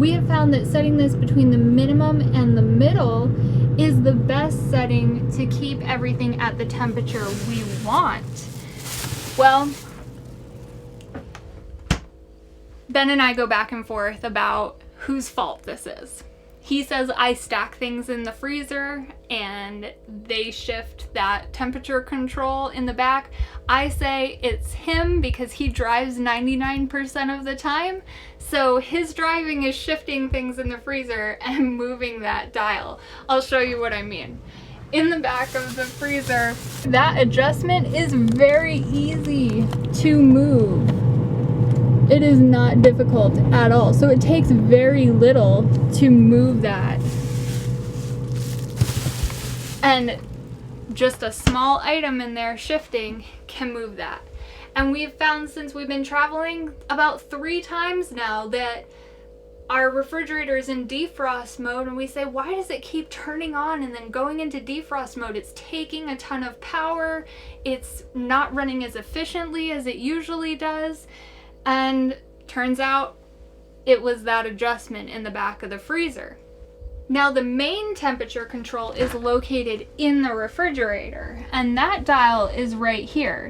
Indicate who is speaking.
Speaker 1: We have found that setting this between the minimum and the middle is the best setting to keep everything at the temperature we want. Well, Ben and I go back and forth about whose fault this is. He says I stack things in the freezer and they shift that temperature control in the back. I say it's him because he drives 99% of the time. So his driving is shifting things in the freezer and moving that dial. I'll show you what I mean. In the back of the freezer, that adjustment is very easy to move. It is not difficult at all. So it takes very little to move that. And just a small item in there shifting can move that. And we've found since we've been traveling about 3 times now that our refrigerator is in defrost mode, and we say, why does it keep turning on and then going into defrost mode? It's taking a ton of power. It's not running as efficiently as it usually does. And turns out it was that adjustment in the back of the freezer. Now the main temperature control is located in the refrigerator, and that dial is right here.